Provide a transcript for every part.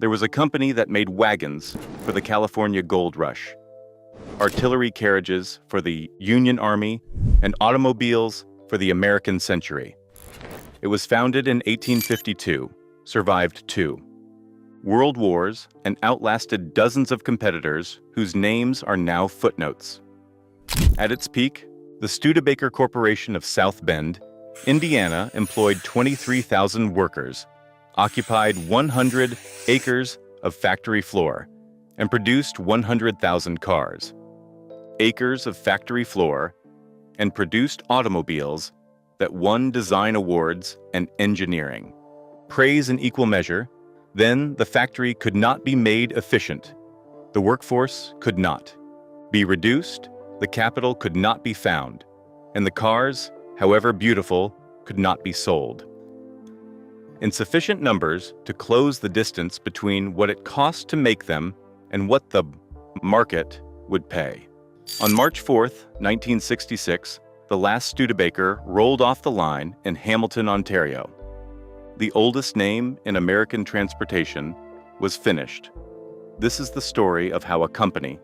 There was a company that made wagons for the California Gold Rush, artillery carriages for the Union Army, and automobiles for the American century. It was founded in 1852, survived two World Wars, and outlasted dozens of competitors whose names are now footnotes. At its peak, the Studebaker Corporation of South Bend, Indiana employed 23,000 workers, occupied 100 acres of factory floor, and produced 100,000 cars. Acres of factory floor and produced automobiles that won design awards and engineering. Praise in equal measure, then the factory could not be made efficient. The workforce could not be reduced, the capital could not be found, and the cars, however beautiful, could not be sold in sufficient numbers to close the distance between what it cost to make them and what the market would pay. On March 4, 1966, the last Studebaker rolled off the line in Hamilton, Ontario. The oldest name in American transportation was finished. This is the story of how a company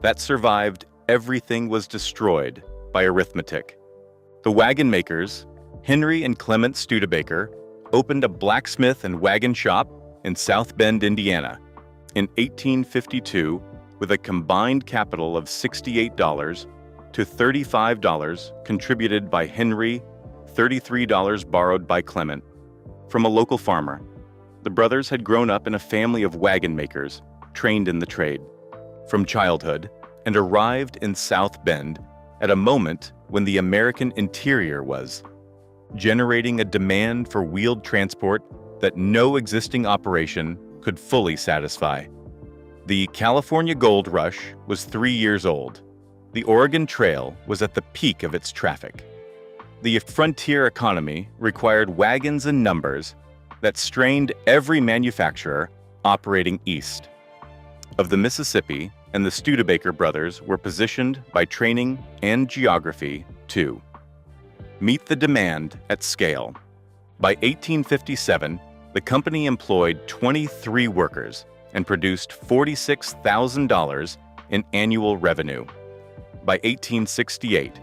that survived everything was destroyed by arithmetic. The wagon makers, Henry and Clement Studebaker, opened a blacksmith and wagon shop in South Bend, Indiana, in 1852 with a combined capital of $68 to $35 contributed by Henry, $33 borrowed by Clement from a local farmer. The brothers had grown up in a family of wagon makers, trained in the trade from childhood, and arrived in South Bend at a moment when the American interior was generating a demand for wheeled transport that no existing operation could fully satisfy. The California Gold Rush was 3 years old. The Oregon Trail was at the peak of its traffic. The frontier economy required wagons in numbers that strained every manufacturer operating east of the Mississippi, and the Studebaker brothers were positioned by training and geography to meet the demand at scale. By 1857, the company employed 23 workers and produced $46,000 in annual revenue. By 1868,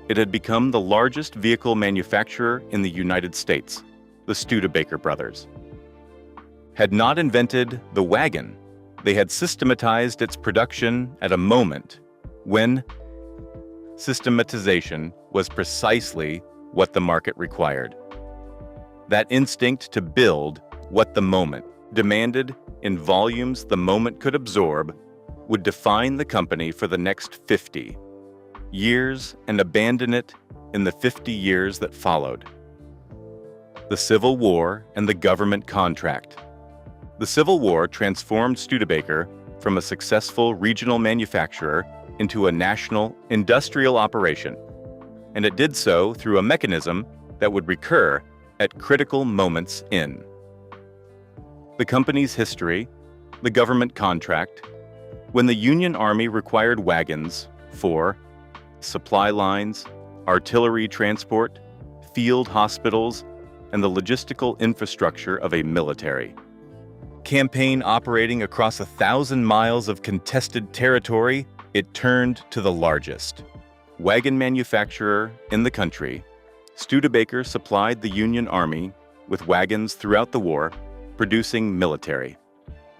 it had become the largest vehicle manufacturer in the United States. The Studebaker brothers had not invented the wagon. They had systematized its production at a moment when systematization was precisely what the market required. That instinct to build what the moment demanded in volumes the moment could absorb would define the company for the next 50 years and abandon it in the 50 years that followed. The Civil War and the government contract. The Civil War transformed Studebaker from a successful regional manufacturer into a national industrial operation, and it did so through a mechanism that would recur at critical moments in the company's history. The government contract, when the Union Army required wagons for supply lines, artillery transport, field hospitals, and the logistical infrastructure of a military campaign operating across 1,000 miles of contested territory, it turned to the largest wagon manufacturer in the country. Studebaker supplied the Union Army with wagons throughout the war, producing military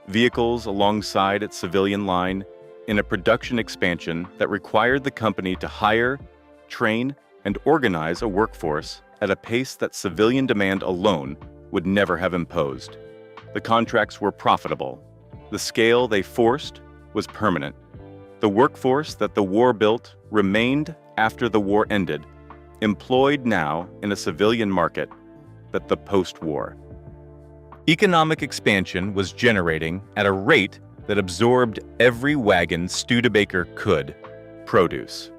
vehicles alongside its civilian line in a production expansion that required the company to hire, train, and organize a workforce at a pace that civilian demand alone would never have imposed. The contracts were profitable. The scale they forced was permanent. The workforce that the war built remained after the war ended, employed now in a civilian market that the post-war. Economic expansion was generating at a rate that absorbed every wagon Studebaker could produce.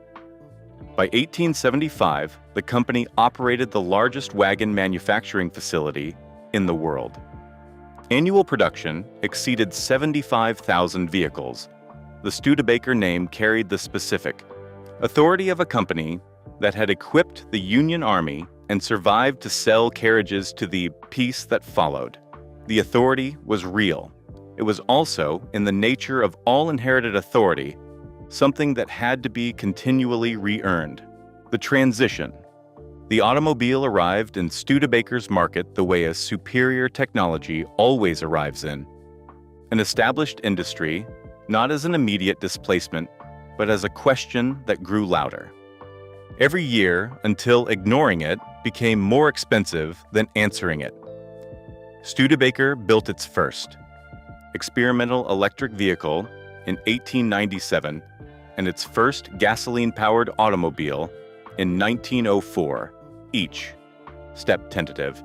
By 1875, the company operated the largest wagon manufacturing facility in the world. Annual production exceeded 75,000 vehicles. The Studebaker name carried the specific authority of a company that had equipped the Union Army and survived to sell carriages to the peace that followed. The authority was real. It was also, in the nature of all inherited authority, something that had to be continually re-earned. The transition. The automobile arrived in Studebaker's market the way a superior technology always arrives in. An established industry, not as an immediate displacement, but as a question that grew louder. Every year, until ignoring it became more expensive than answering it. Studebaker built its first experimental electric vehicle in 1897 and its first gasoline-powered automobile in 1904, each step tentative,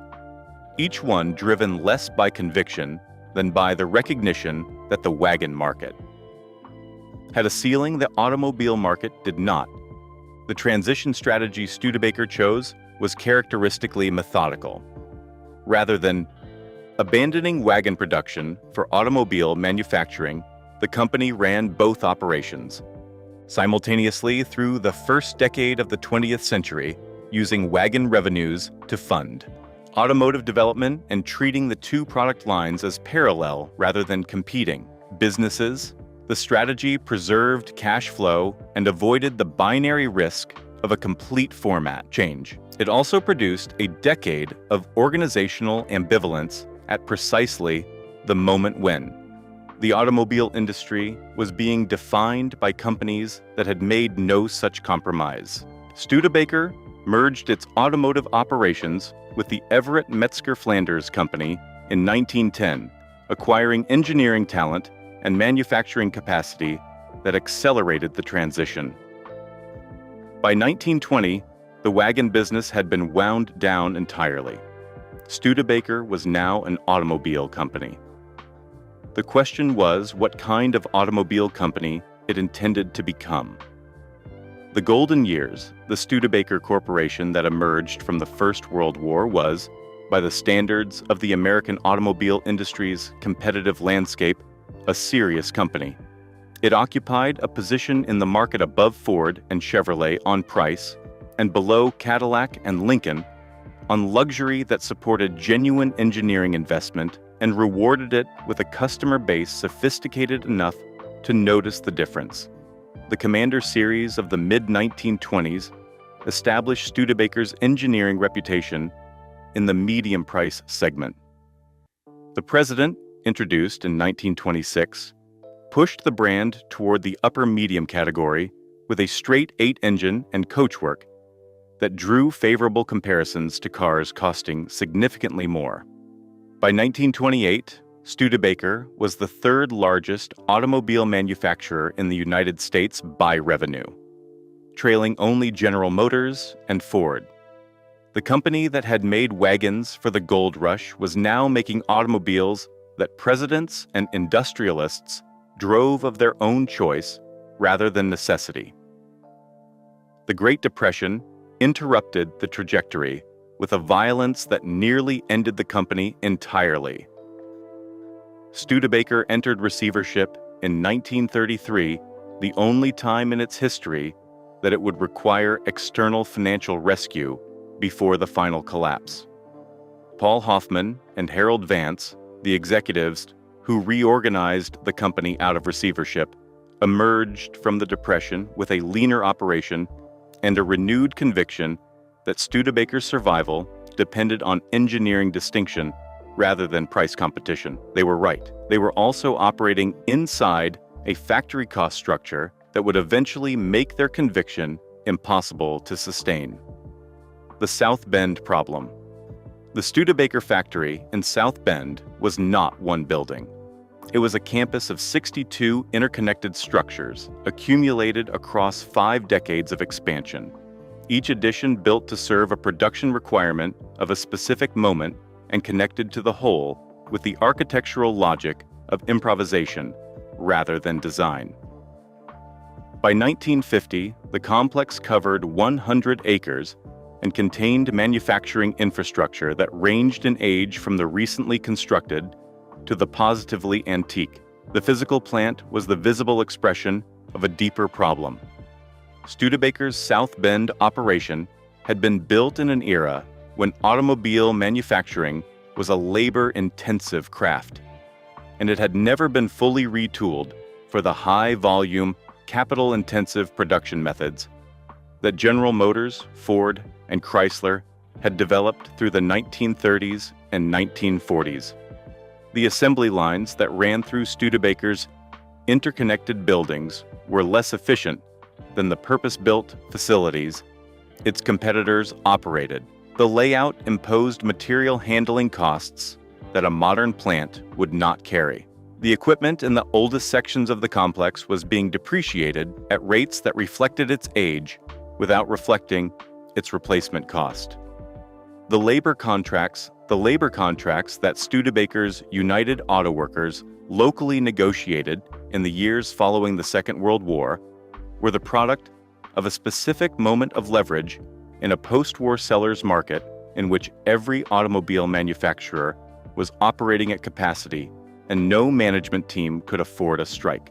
each one driven less by conviction than by the recognition that the wagon market had a ceiling the automobile market did not. The transition strategy Studebaker chose was characteristically methodical. Rather than abandoning wagon production for automobile manufacturing, the company ran both operations simultaneously through the first decade of the 20th century, using wagon revenues to fund automotive development and treating the two product lines as parallel rather than competing businesses. The strategy preserved cash flow and avoided the binary risk of a complete format change. It also produced a decade of organizational ambivalence at precisely the moment when the automobile industry was being defined by companies that had made no such compromise. Studebaker merged its automotive operations with the Everett Metzger Flanders Company in 1910, acquiring engineering talent and manufacturing capacity that accelerated the transition. By 1920, the wagon business had been wound down entirely. Studebaker was now an automobile company. The question was what kind of automobile company it intended to become. The golden years, the Studebaker Corporation that emerged from the First World War was, by the standards of the American automobile industry's competitive landscape, a serious company. It occupied a position in the market above Ford and Chevrolet on price, and below Cadillac and Lincoln on luxury that supported genuine engineering investment and rewarded it with a customer base sophisticated enough to notice the difference. The Commander series of the mid-1920s established Studebaker's engineering reputation in the medium price segment. The President, introduced in 1926, pushed the brand toward the upper medium category with a straight 8 engine and coachwork that drew favorable comparisons to cars costing significantly more. By 1928, Studebaker was the third largest automobile manufacturer in the United States by revenue, trailing only General Motors and Ford. The company that had made wagons for the gold rush was now making automobiles that presidents and industrialists drove of their own choice rather than necessity. The Great Depression interrupted the trajectory with a violence that nearly ended the company entirely. Studebaker entered receivership in 1933, the only time in its history that it would require external financial rescue before the final collapse. Paul Hoffman and Harold Vance, the executives who reorganized the company out of receivership, emerged from the Depression with a leaner operation and a renewed conviction that Studebaker's survival depended on engineering distinction rather than price competition. They were right. They were also operating inside a factory cost structure that would eventually make their conviction impossible to sustain. The South Bend problem. The Studebaker factory in South Bend was not one building. It was a campus of 62 interconnected structures accumulated across 5 decades of expansion. Each addition built to serve a production requirement of a specific moment and connected to the whole with the architectural logic of improvisation rather than design. By 1950, the complex covered 100 acres and contained manufacturing infrastructure that ranged in age from the recently constructed to the positively antique. The physical plant was the visible expression of a deeper problem. Studebaker's South Bend operation had been built in an era when automobile manufacturing was a labor-intensive craft, and it had never been fully retooled for the high-volume, capital-intensive production methods that General Motors, Ford, and Chrysler had developed through the 1930s and 1940s. The assembly lines that ran through Studebaker's interconnected buildings were less efficient than the purpose-built facilities its competitors operated. The layout imposed material handling costs that a modern plant would not carry. The equipment in the oldest sections of the complex was being depreciated at rates that reflected its age without reflecting its replacement cost. The labor contracts that Studebaker's United Auto Workers locally negotiated in the years following the Second World War were the product of a specific moment of leverage in a post-war seller's market in which every automobile manufacturer was operating at capacity and no management team could afford a strike.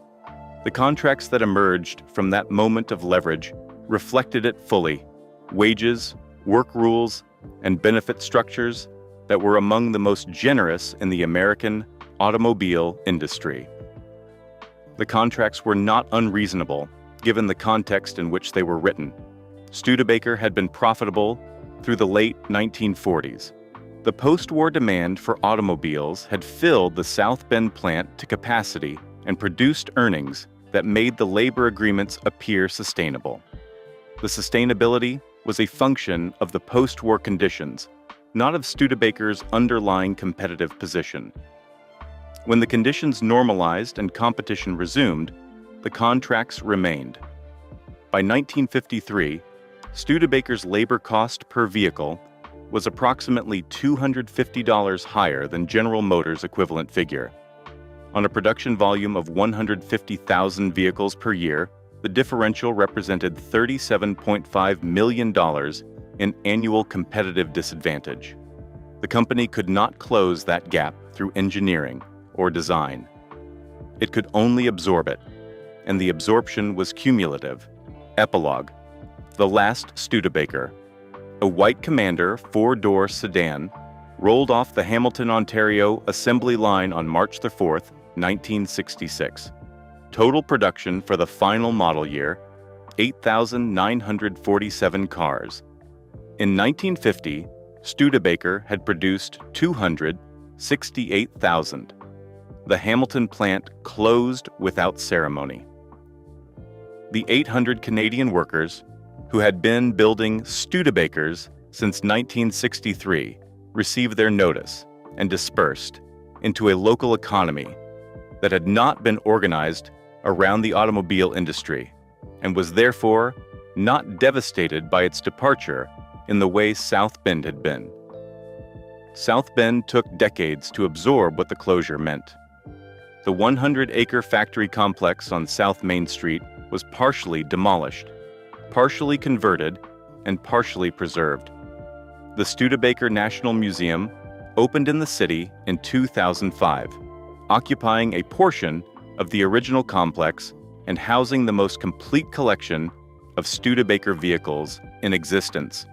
The contracts that emerged from that moment of leverage reflected it fully: wages, work rules, and benefit structures that were among the most generous in the American automobile industry. The contracts were not unreasonable, given the context in which they were written. Studebaker had been profitable through the late 1940s. The post-war demand for automobiles had filled the South Bend plant to capacity and produced earnings that made the labor agreements appear sustainable. The sustainability was a function of the post-war conditions, not of Studebaker's underlying competitive position. When the conditions normalized and competition resumed, the contracts remained. By 1953, Studebaker's labor cost per vehicle was approximately $250 higher than General Motors' equivalent figure. On a production volume of 150,000 vehicles per year, the differential represented $37.5 million in annual competitive disadvantage. The company could not close that gap through engineering or design. It could only absorb it, and the absorption was cumulative. Epilogue: the last Studebaker, a white Commander four-door sedan, rolled off the Hamilton, Ontario assembly line on March 4, 1966. Total production for the final model year, 8,947 cars. In 1950, Studebaker had produced 268,000. The Hamilton plant closed without ceremony. The 800 Canadian workers, who had been building Studebakers since 1963, received their notice and dispersed into a local economy that had not been organized around the automobile industry and was therefore not devastated by its departure in the way South Bend had been. South Bend took decades to absorb what the closure meant. The 100-acre factory complex on South Main Street was partially demolished, partially converted, and partially preserved. The Studebaker National Museum opened in the city in 2005, occupying a portion of the original complex and housing the most complete collection of Studebaker vehicles in existence.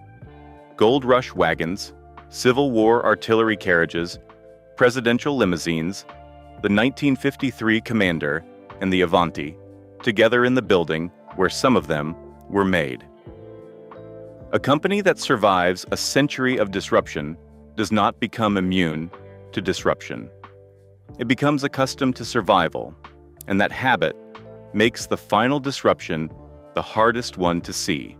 Gold Rush wagons, Civil War artillery carriages, presidential limousines, the 1953 Commander, and the Avanti, together in the building where some of them were made. A company that survives a century of disruption does not become immune to disruption. It becomes accustomed to survival, and that habit makes the final disruption the hardest one to see.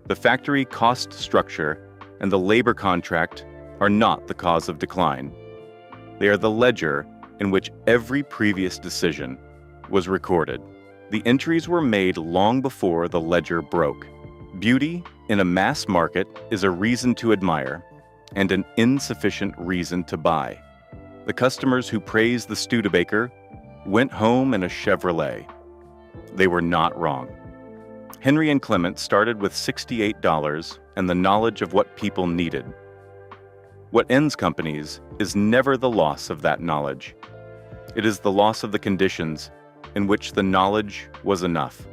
The factory cost structure and the labor contract are not the cause of decline. They are the ledger in which every previous decision was recorded. The entries were made long before the ledger broke. Beauty in a mass market is a reason to admire and an insufficient reason to buy. The customers who praised the Studebaker went home in a Chevrolet. They were not wrong. Henry and Clement started with $68 and the knowledge of what people needed. What ends companies is never the loss of that knowledge. It is the loss of the conditions in which the knowledge was enough.